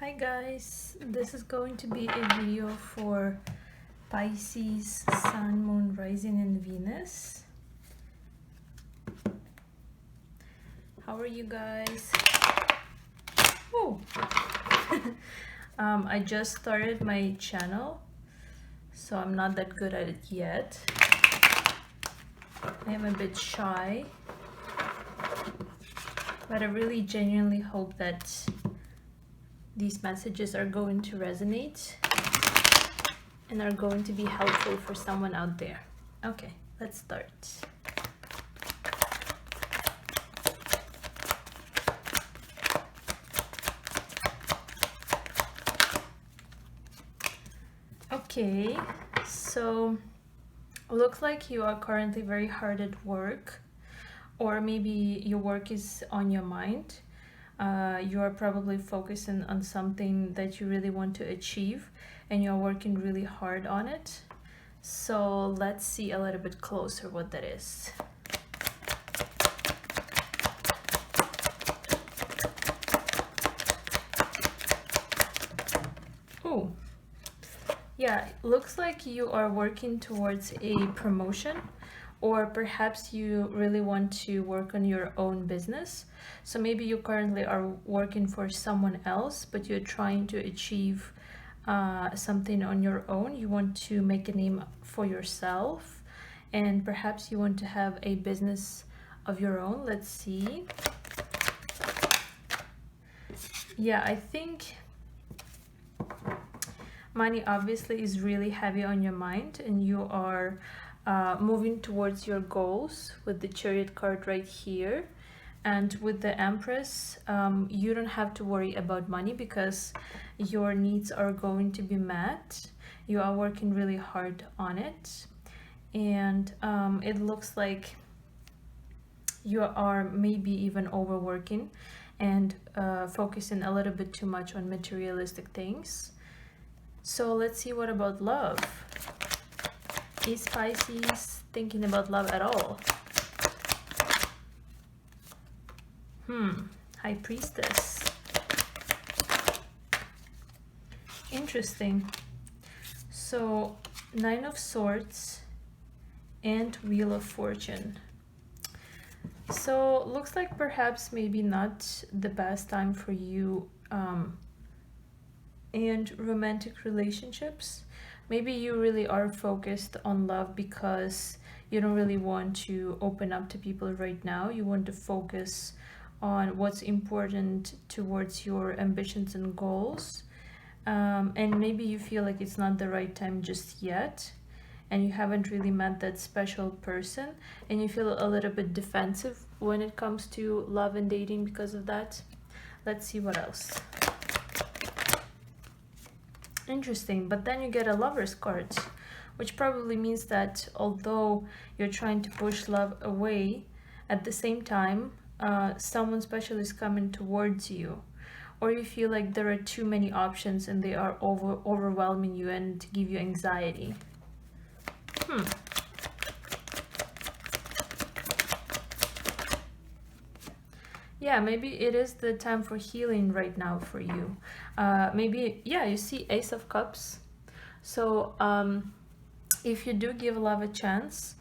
Hi guys, this is going to be a video for Pisces, Sun, Moon, Rising, and Venus. How are you guys? Oh, I just started my channel, so I'm not that good at it yet. I am a bit shy, but I really genuinely hope that these messages are going to resonate and are going to be helpful for someone out there. Okay, let's start. Okay, so looks like you are currently very hard at work, or maybe your work is on your mind. You are probably focusing on something that you really want to achieve and you're working really hard on it. So let's see a little bit closer what that is. Oh, yeah, it looks like you are working towards a promotion, or perhaps you really want to work on your own business. So maybe you currently are working for someone else, but you're trying to achieve something on your own. You want to make a name for yourself, and perhaps you want to have a business of your own. Let's see. Yeah, I think money obviously is really heavy on your mind, and you are moving towards your goals with the Chariot card right here. And with the Empress, you don't have to worry about money because your needs are going to be met. You are working really hard on it. And it looks like you are maybe even overworking and focusing a little bit too much on materialistic things. So let's see, what about love? Is Pisces thinking about love at all? High Priestess. Interesting. So, Nine of Swords and Wheel of Fortune. So, looks like perhaps maybe not the best time for you and romantic relationships. Maybe you really are focused on love because you don't really want to open up to people right now. You want to focus on what's important towards your ambitions and goals. And maybe you feel like it's not the right time just yet, and you haven't really met that special person, and you feel a little bit defensive when it comes to love and dating because of that. Let's see what else. Interesting, but then you get a Lover's card, which probably means that although you're trying to push love away, at the same time, someone special is coming towards you, or you feel like there are too many options and they are overwhelming you and give you anxiety. Yeah, maybe it is the time for healing right now for you. Maybe, yeah, you see Ace of Cups. So if you do give love a chance,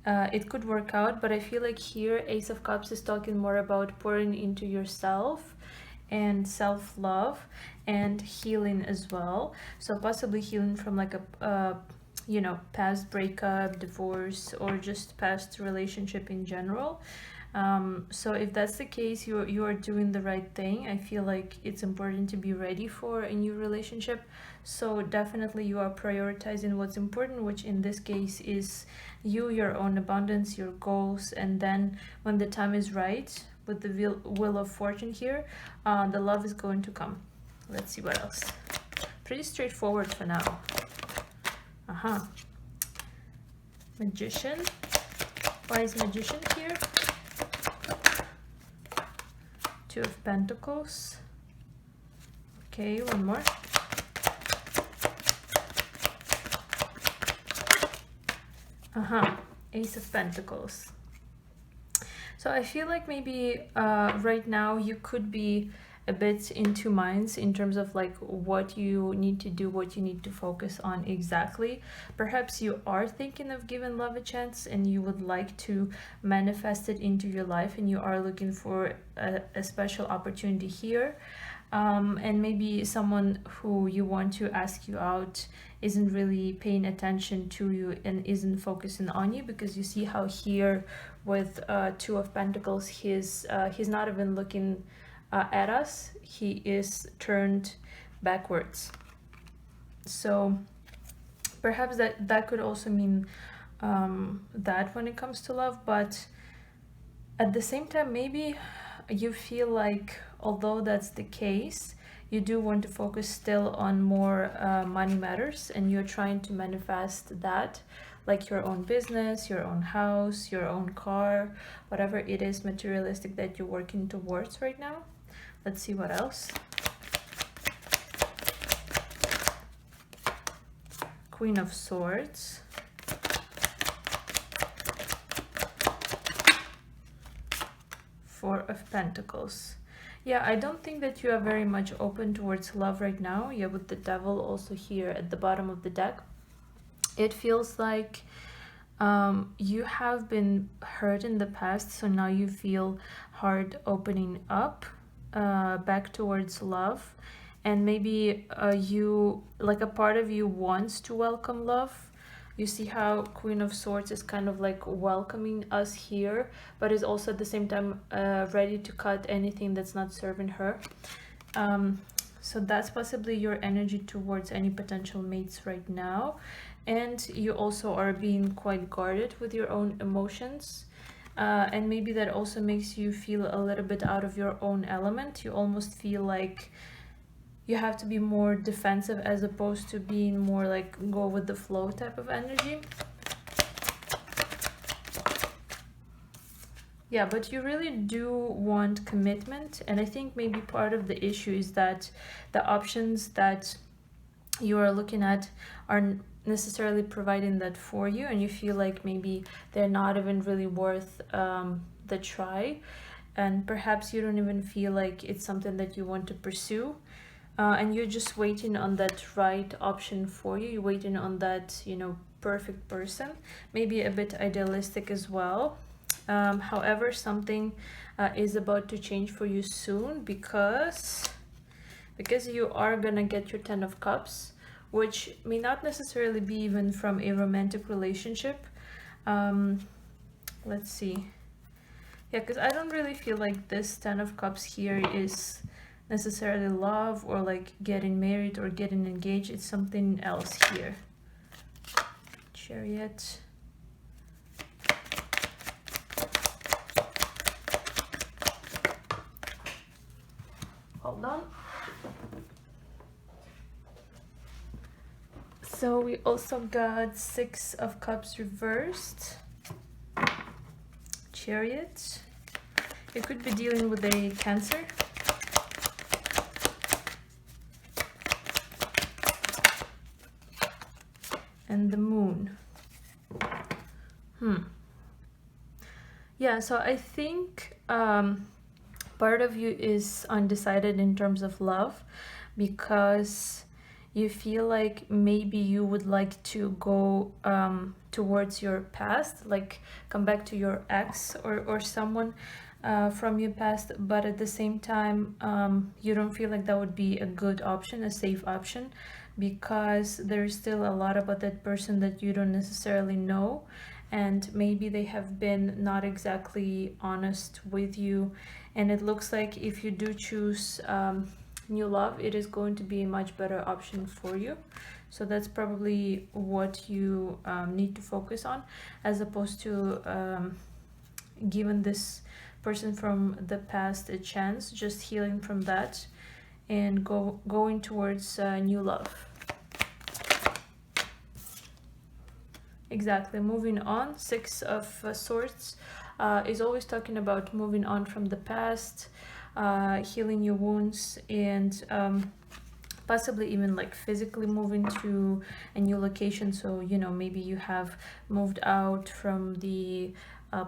it could work out. But I feel like here Ace of Cups is talking more about pouring into yourself and self-love and healing as well. So possibly healing from like a past breakup, divorce, or just past relationship in general. So if that's the case, you are doing the right thing. I feel like it's important to be ready for a new relationship. So definitely you are prioritizing what's important, which in this case is you, your own abundance, your goals, and then when the time is right, with the Wheel of Fortune here, the love is going to come. Let's see what else. Pretty straightforward for now. Magician. Why is Magician here? Two of Pentacles. Okay, one more. Ace of Pentacles. So I feel like maybe right now you could be a bit in two minds in terms of like what you need to do, what you need to focus on exactly. Perhaps you are thinking of giving love a chance and you would like to manifest it into your life, and you are looking for a special opportunity here. And maybe someone who you want to ask you out isn't really paying attention to you and isn't focusing on you, because you see how here with Two of Pentacles, he's not even looking at us. He is turned backwards. So perhaps that could also mean that when it comes to love, but at the same time, maybe you feel like, although that's the case, you do want to focus still on more money matters, and you're trying to manifest that, like your own business, your own house, your own car, whatever it is materialistic that you're working towards right now. Let's see what else. Queen of Swords. Four of Pentacles. Yeah, I don't think that you are very much open towards love right now. Yeah, with the Devil also here at the bottom of the deck. It feels like you have been hurt in the past, so now you feel hard opening up back towards love. And maybe you, like a part of you wants to welcome love. You see how Queen of Swords is kind of like welcoming us here, but is also at the same time ready to cut anything that's not serving her. So that's possibly your energy towards any potential mates right now. And you also are being quite guarded with your own emotions. And maybe that also makes you feel a little bit out of your own element. You almost feel like you have to be more defensive as opposed to being more like go with the flow type of energy. Yeah, but you really do want commitment, and I think maybe part of the issue is that the options that you are looking at aren't necessarily providing that for you, and you feel like maybe they're not even really worth the try, and perhaps you don't even feel like it's something that you want to pursue. And you're just waiting on that right option for you. You're waiting on that, you know, perfect person. Maybe a bit idealistic as well. However, something is about to change for you soon, because you are gonna get your Ten of Cups, which may not necessarily be even from a romantic relationship. Let's see. Yeah, because I don't really feel like this Ten of Cups here is necessarily love or like getting married or getting engaged. It's something else here. Chariot. Hold on. So we also got Six of Cups reversed. Chariot. You could be dealing with a Cancer. And the Moon. Yeah, so I think part of you is undecided in terms of love, because you feel like maybe you would like to go towards your past, like come back to your ex or someone from your past, but at the same time you don't feel like that would be a good option, a safe option, because there's still a lot about that person that you don't necessarily know, and maybe they have been not exactly honest with you, and it looks like if you do choose new love, it is going to be a much better option for you. So that's probably what you need to focus on, as opposed to giving this person from the past a chance, just healing from that and going towards new love. Exactly. Moving on. Six of Swords is always talking about moving on from the past, healing your wounds, and possibly even like physically moving to a new location. So, you know, maybe you have moved out from the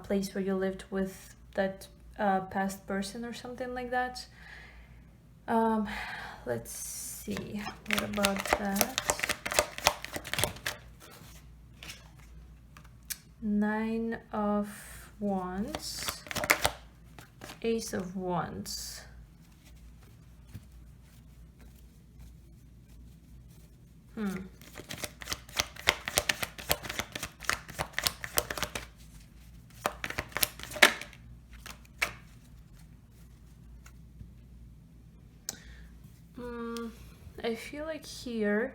place where you lived with that past person or something like that. Um, let's see, what about that? 9 of Wands, Ace of Wands. I feel like here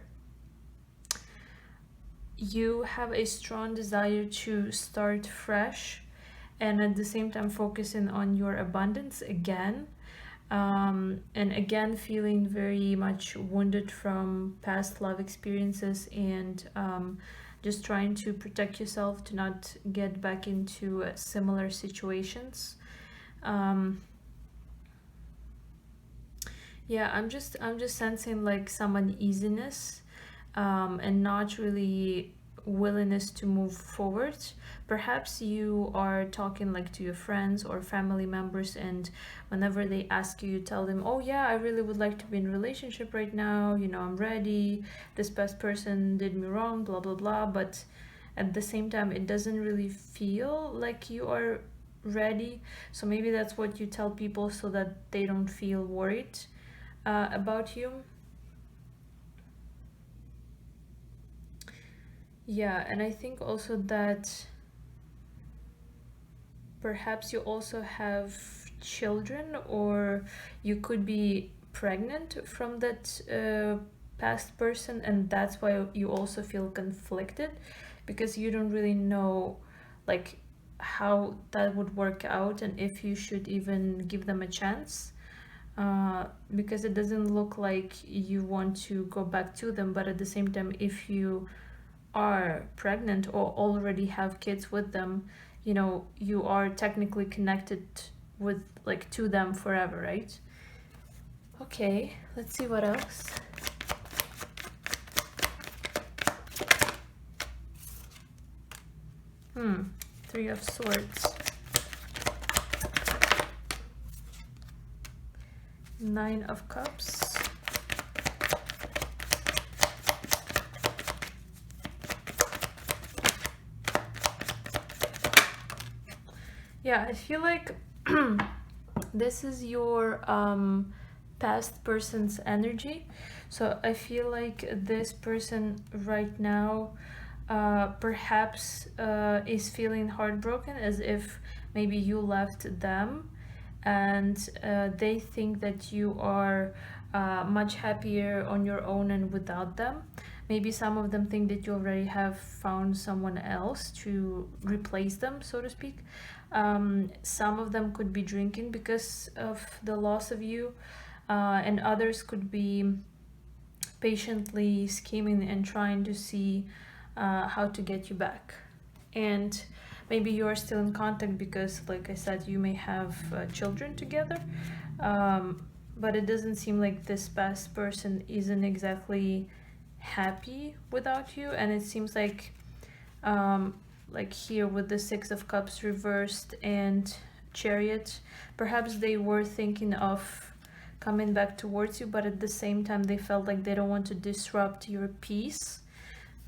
you have a strong desire to start fresh and at the same time focusing on your abundance again. And again, feeling very much wounded from past love experiences and just trying to protect yourself to not get back into similar situations. Yeah, I'm just sensing like some uneasiness, and not really willingness to move forward. Perhaps you are talking like to your friends or family members, and whenever they ask you, you tell them, "Oh yeah, I really would like to be in a relationship right now. You know, I'm ready. This past person did me wrong, blah blah blah." But at the same time, it doesn't really feel like you are ready. So maybe that's what you tell people so that they don't feel worried about you. Yeah, and I think also that perhaps you also have children, or you could be pregnant from that past person, and that's why you also feel conflicted because you don't really know like how that would work out and if you should even give them a chance. Because it doesn't look like you want to go back to them, but at the same time, if you are pregnant or already have kids with them, you know, you are technically connected with like to them forever, right? Okay, let's see what else. Three of Swords, Nine of Cups, yeah, I feel like this is your past person's energy. So I feel like this person right now perhaps is feeling heartbroken, as if maybe you left them, and they think that you are much happier on your own and without them. Maybe some of them think that you already have found someone else to replace them, so to speak. Some of them could be drinking because of the loss of you, and others could be patiently scheming and trying to see how to get you back. And maybe you're still in contact because, like I said, you may have children together, but it doesn't seem like this past person isn't exactly happy without you. And it seems like here with the Six of Cups reversed and Chariot, perhaps they were thinking of coming back towards you, but at the same time they felt like they don't want to disrupt your peace.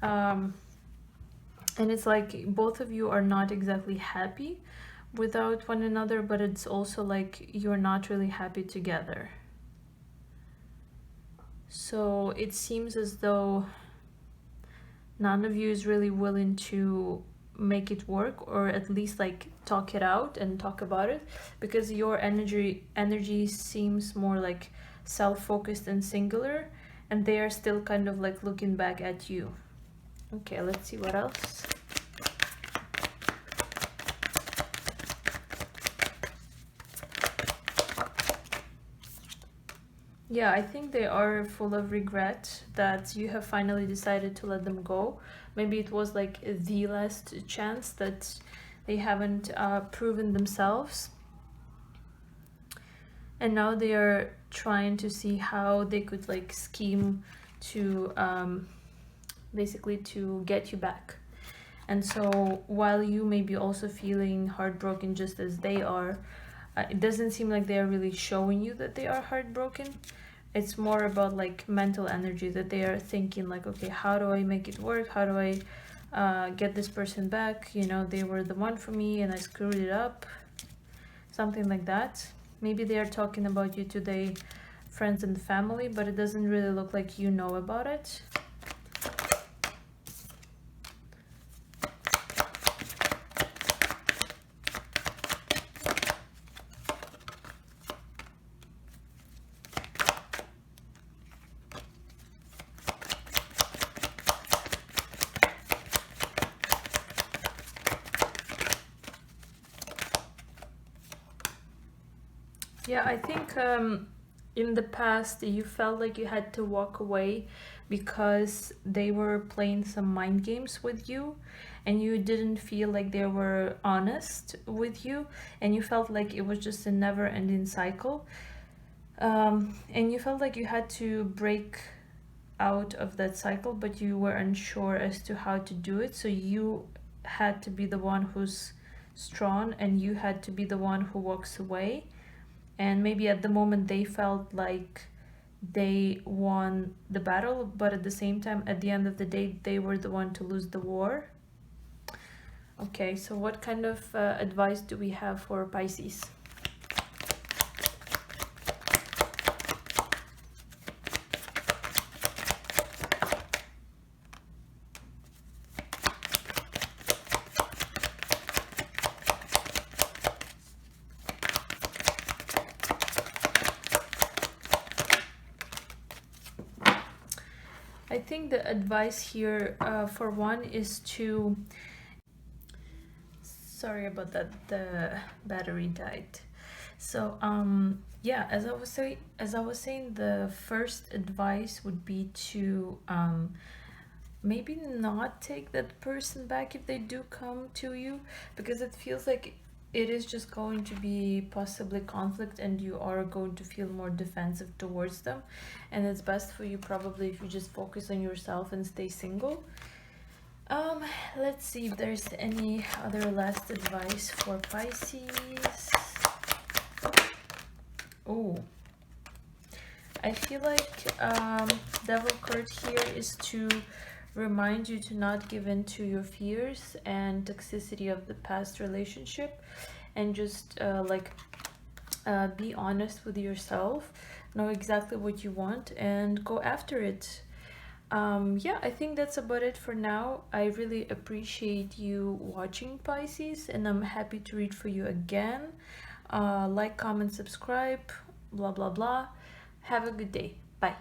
And it's like both of you are not exactly happy without one another, but it's also like you're not really happy together. So it seems as though none of you is really willing to make it work, or at least like talk it out and talk about it, because your energy seems more like self-focused and singular, and they are still kind of like looking back at you. Okay, let's see what else. Yeah, I think they are full of regret that you have finally decided to let them go. Maybe it was like the last chance that they haven't proven themselves. And now they are trying to see how they could like scheme to basically to get you back. And so while you may be also feeling heartbroken just as they are, It doesn't seem like they're really showing you that they are heartbroken. It's more about like mental energy, that they are thinking like, okay, how do I make it work? How do I get this person back? You know, they were the one for me and I screwed it up. Something like that. Maybe they are talking about you today, friends and family, but it doesn't really look like you know about it. Yeah, I think in the past you felt like you had to walk away because they were playing some mind games with you and you didn't feel like they were honest with you, and you felt like it was just a never-ending cycle. And you felt like you had to break out of that cycle, but you were unsure as to how to do it. So you had to be the one who's strong and you had to be the one who walks away. And maybe at the moment they felt like they won the battle, but at the same time, at the end of the day, they were the one to lose the war. Okay, so what kind of advice do we have for Pisces? I think the advice here, for one, is to... Sorry about that, the battery died. So yeah, as I was saying, the first advice would be to maybe not take that person back if they do come to you, because it feels like it is just going to be possibly conflict and you are going to feel more defensive towards them, and it's best for you probably if you just focus on yourself and stay single. Let's see if there's any other last advice for Pisces. Oh, I feel like Devil card here is to remind you to not give in to your fears and toxicity of the past relationship, and just be honest with yourself, know exactly what you want and go after it. Yeah, I think that's about it for now. I really appreciate you watching, Pisces, and I'm happy to read for you again. Like, comment, subscribe, blah blah blah. Have a good day. Bye.